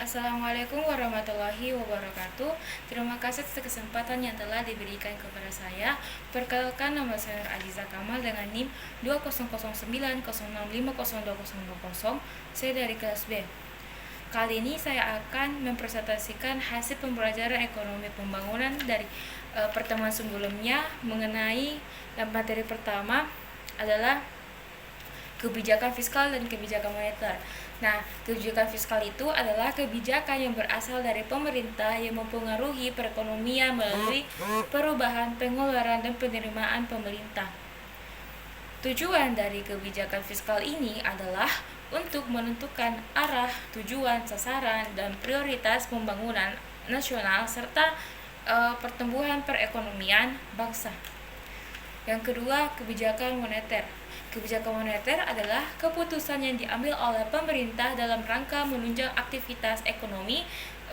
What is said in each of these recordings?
Assalamualaikum warahmatullahi wabarakatuh. Terima kasih atas kesempatan yang telah diberikan kepada saya. Perkenalkan, nama saya Aziza Kamal dengan NIM 200906502020. Saya dari kelas B. Kali ini saya akan mempresentasikan hasil pembelajaran ekonomi pembangunan dari pertemuan sebelumnya mengenai materi pertama adalah kebijakan fiskal dan kebijakan moneter. Nah, kebijakan fiskal itu adalah kebijakan yang berasal dari pemerintah yang mempengaruhi perekonomian melalui perubahan pengeluaran dan penerimaan pemerintah. Tujuan dari kebijakan fiskal ini adalah untuk menentukan arah, tujuan, sasaran, dan prioritas pembangunan nasional serta pertumbuhan perekonomian bangsa. Yang kedua, kebijakan moneter. Kebijakan moneter adalah keputusan yang diambil oleh pemerintah dalam rangka menunjang aktivitas ekonomi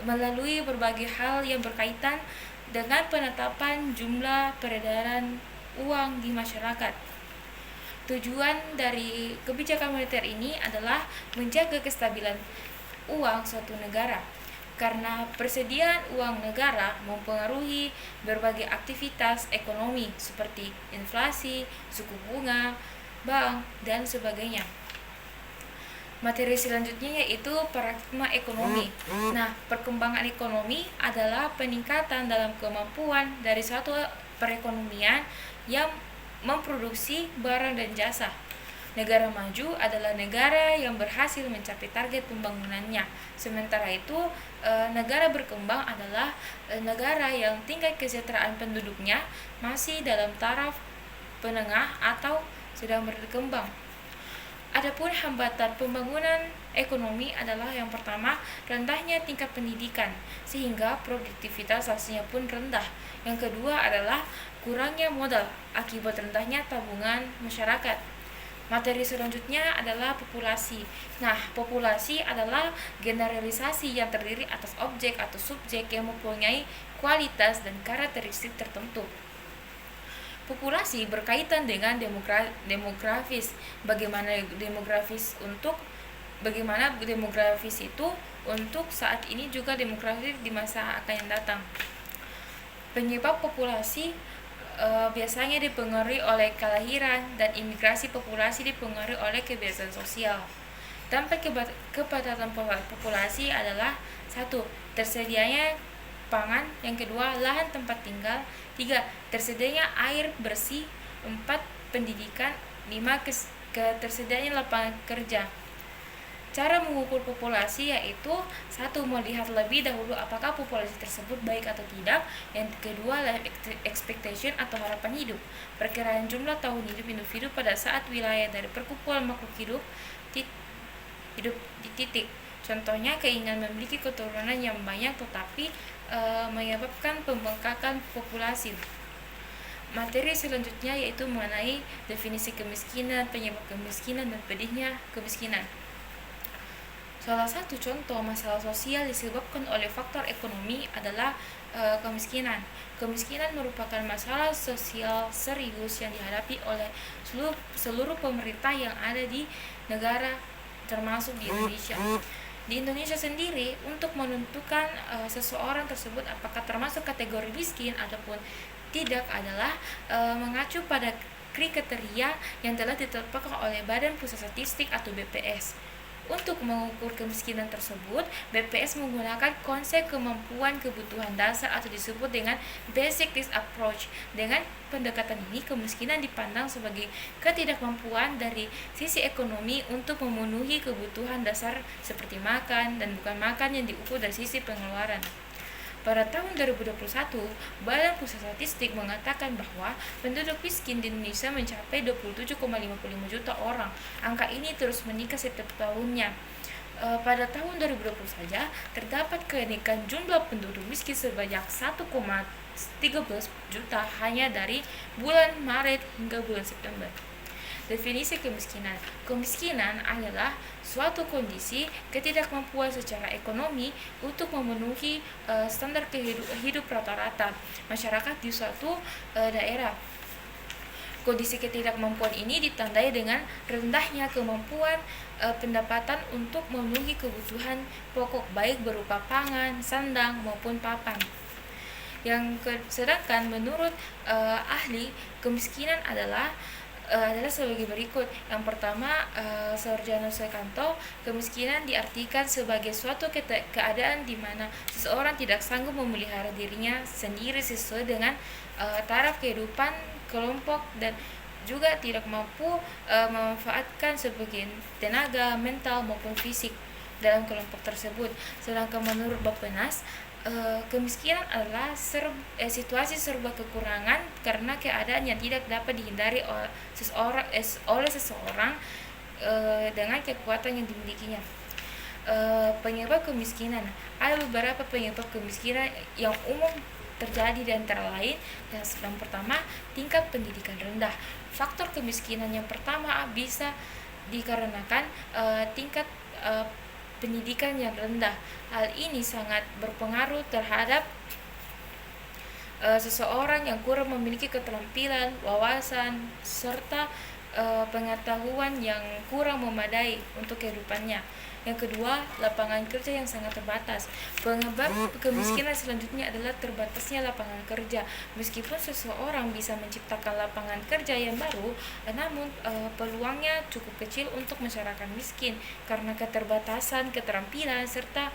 melalui berbagai hal yang berkaitan dengan penetapan jumlah peredaran uang di masyarakat. Tujuan dari kebijakan moneter ini adalah menjaga kestabilan uang suatu negara, karena persediaan uang negara mempengaruhi berbagai aktivitas ekonomi seperti inflasi, suku bunga, bank, dan sebagainya. Materi selanjutnya yaitu paradigma ekonomi. Nah, perkembangan ekonomi adalah peningkatan dalam kemampuan dari suatu perekonomian yang memproduksi barang dan jasa. Negara maju adalah negara yang berhasil mencapai target pembangunannya. Sementara itu, negara berkembang adalah negara yang tingkat kesejahteraan penduduknya masih dalam taraf menengah atau sedang berkembang. Adapun hambatan pembangunan ekonomi adalah yang pertama, rendahnya tingkat pendidikan sehingga produktivitas hasilnya pun rendah. Yang kedua adalah kurangnya modal akibat rendahnya tabungan masyarakat. Materi selanjutnya adalah populasi. Nah, populasi adalah generalisasi yang terdiri atas objek atau subjek yang mempunyai kualitas dan karakteristik tertentu. Populasi berkaitan dengan demografis. Bagaimana demografis itu untuk saat ini, juga demografis di masa akan yang datang. Penyebab populasi biasanya dipengaruhi oleh kelahiran, dan imigrasi populasi dipengaruhi oleh kebiasaan sosial. Dampak kepadatan populasi adalah 1. Tersedianya pangan. Yang kedua, lahan tempat tinggal. 3. Tersedianya air bersih. 4. Pendidikan. 5. Ketersediaan lapangan kerja. Cara mengukur populasi yaitu 1. Melihat lebih dahulu apakah populasi tersebut baik atau tidak. Yang kedua, life expectation atau harapan hidup, perkiraan jumlah tahun hidup individu pada saat wilayah dari perkumpulan makhluk hidup di titik. Contohnya, keinginan memiliki keturunan yang banyak tetapi menyebabkan pembengkakan populasi. Materi selanjutnya yaitu mengenai definisi kemiskinan, penyebab kemiskinan, dan pedihnya kemiskinan. Salah satu contoh masalah sosial disebabkan oleh faktor ekonomi adalah kemiskinan. Kemiskinan merupakan masalah sosial serius yang dihadapi oleh seluruh pemerintah yang ada di negara, termasuk di Indonesia. Di Indonesia sendiri, untuk menentukan seseorang tersebut apakah termasuk kategori miskin ataupun tidak adalah mengacu pada kriteria yang telah ditetapkan oleh Badan Pusat Statistik atau BPS. Untuk mengukur kemiskinan tersebut, BPS menggunakan konsep kemampuan kebutuhan dasar atau disebut dengan basic needs approach. Dengan pendekatan ini, kemiskinan dipandang sebagai ketidakmampuan dari sisi ekonomi untuk memenuhi kebutuhan dasar seperti makan dan bukan makan yang diukur dari sisi pengeluaran. Pada tahun 2021, Badan Pusat Statistik mengatakan bahwa penduduk miskin di Indonesia mencapai 27,55 juta orang. Angka ini terus meningkat setiap tahunnya. Pada tahun 2020 saja, terdapat kenaikan jumlah penduduk miskin sebanyak 1,13 juta hanya dari bulan Maret hingga bulan September. Definisi kemiskinan. Kemiskinan adalah suatu kondisi ketidakmampuan secara ekonomi untuk memenuhi standar hidup rata-rata masyarakat di suatu daerah. Kondisi ketidakmampuan ini ditandai dengan rendahnya kemampuan pendapatan untuk memenuhi kebutuhan pokok baik berupa pangan, sandang maupun papan. Sedangkan menurut ahli, kemiskinan adalah sebagai berikut. Yang pertama, Sarjana Sukanto, kemiskinan diartikan sebagai suatu keadaan di mana seseorang tidak sanggup memelihara dirinya sendiri sesuai dengan taraf kehidupan kelompok dan juga tidak mampu memanfaatkan sebagian tenaga mental maupun fisik dalam kelompok tersebut. Sedangkan menurut Bappenas, kemiskinan adalah situasi serba kekurangan karena keadaan yang tidak dapat dihindari oleh seseorang dengan kekuatan yang dimilikinya. Penyebab kemiskinan, ada beberapa penyebab kemiskinan yang umum terjadi, di antara lain yang pertama, tingkat pendidikan rendah. Faktor kemiskinan yang pertama bisa dikarenakan tingkat pendidikan yang rendah. Hal ini sangat berpengaruh terhadap seseorang yang kurang memiliki keterampilan, wawasan, serta pengetahuan yang kurang memadai untuk kehidupannya. Yang kedua, lapangan kerja yang sangat terbatas. Penyebab kemiskinan selanjutnya adalah terbatasnya lapangan kerja. Meskipun seseorang bisa menciptakan lapangan kerja yang baru, namun peluangnya cukup kecil untuk masyarakat miskin karena keterbatasan keterampilan serta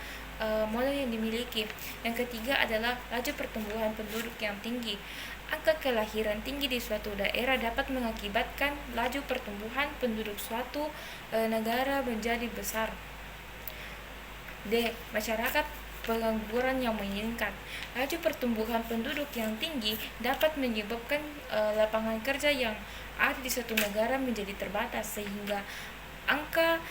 modal yang dimiliki. Yang ketiga adalah laju pertumbuhan penduduk yang tinggi. Angka kelahiran tinggi di suatu daerah dapat mengakibatkan laju pertumbuhan penduduk suatu negara menjadi besar. D. Masyarakat pengangguran yang meningkat. Laju pertumbuhan penduduk yang tinggi dapat menyebabkan lapangan kerja yang ada di suatu negara menjadi terbatas, sehingga angka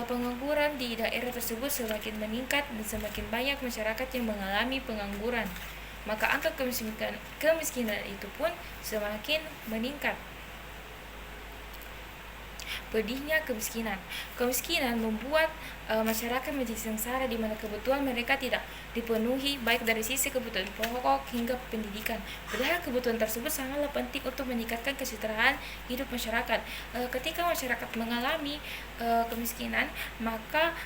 pengangguran di daerah tersebut semakin meningkat dan semakin banyak masyarakat yang mengalami pengangguran, maka angka kemiskinan itu pun semakin meningkat. Pedihnya kemiskinan. Kemiskinan membuat masyarakat menjadi sengsara di mana kebutuhan mereka tidak dipenuhi baik dari sisi kebutuhan pokok hingga pendidikan. Padahal kebutuhan tersebut sangatlah penting untuk meningkatkan kesejahteraan hidup masyarakat. Ketika masyarakat mengalami kemiskinan, maka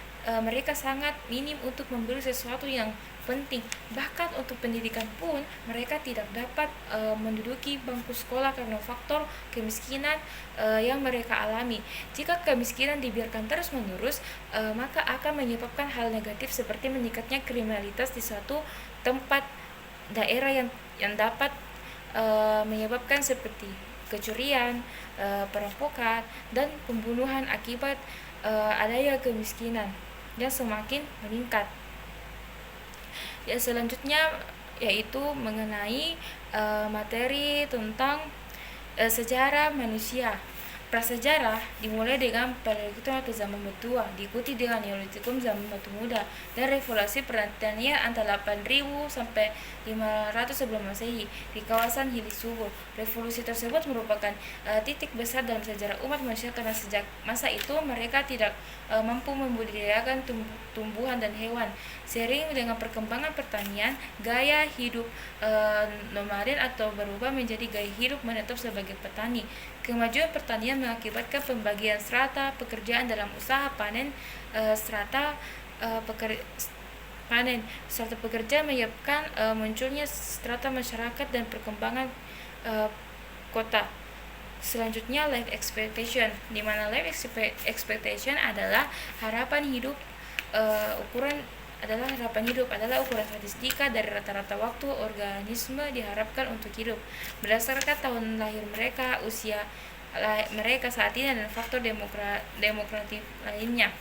mereka sangat minim untuk membeli sesuatu yang penting. Bahkan untuk pendidikan pun mereka tidak dapat menduduki bangku sekolah karena faktor kemiskinan yang mereka alami. Jika kemiskinan dibiarkan terus-menerus, maka akan menyebabkan hal negatif seperti meningkatnya kriminalitas di suatu tempat daerah yang dapat menyebabkan seperti kecurian, perampokan, dan pembunuhan akibat adanya kemiskinan yang semakin meningkat. Yang selanjutnya yaitu mengenai materi tentang sejarah manusia. Prasejarah dimulai dengan Paleolitik atau zaman batu, diikuti dengan Neolitikum zaman batu muda, dan revolusi pertanian antara 8.000 sampai 500 sebelum Masehi di kawasan Hilir Subur. Revolusi tersebut merupakan titik besar dalam sejarah umat manusia karena sejak masa itu mereka tidak mampu membudidayakan tumbuhan dan hewan. Seiring dengan perkembangan pertanian, gaya hidup nomaden atau berubah menjadi gaya hidup menetap sebagai petani. Kemajuan pertanian mengakibatkan pembagian strata pekerjaan dalam usaha panen. Strata pekerja menyebabkan munculnya strata masyarakat dan perkembangan kota. Selanjutnya, life expectation, di mana life expectation adalah harapan hidup adalah ukuran statistika dari rata-rata waktu organisme diharapkan untuk hidup berdasarkan tahun lahir mereka, usia mereka saat ini, dan faktor demografi lainnya.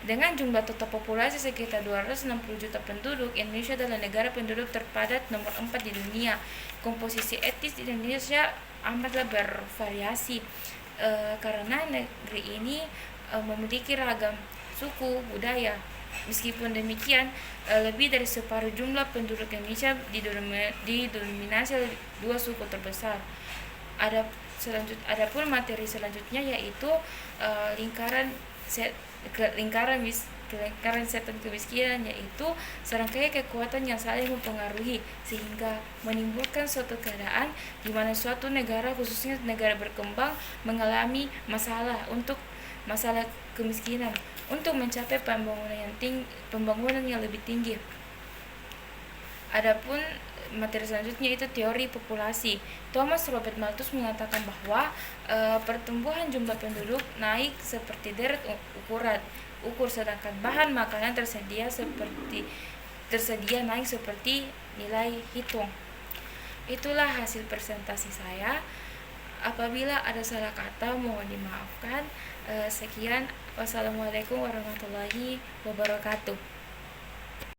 Dengan jumlah total populasi sekitar 260 juta penduduk, Indonesia adalah negara penduduk terpadat nomor 4 di dunia. Komposisi etnis di Indonesia amatlah bervariasi karena negeri ini memiliki ragam suku budaya. Meskipun demikian, lebih dari separuh jumlah penduduk Indonesia didominasi oleh dua suku terbesar. Adapun materi selanjutnya yaitu lingkaran lingkaran setan kemiskinan, yaitu serangkaian kekuatan yang saling mempengaruhi sehingga menimbulkan suatu keadaan di mana suatu negara, khususnya negara berkembang, mengalami masalah kemiskinan untuk mencapai pembangunan yang lebih tinggi. Adapun materi selanjutnya itu teori populasi. Thomas Robert Malthus mengatakan bahwa pertumbuhan jumlah penduduk naik seperti deret ukur, sedangkan bahan makanan tersedia naik seperti nilai hitung. Itulah hasil presentasi saya. Apabila ada salah kata mohon dimaafkan. Sekian, wassalamualaikum warahmatullahi wabarakatuh.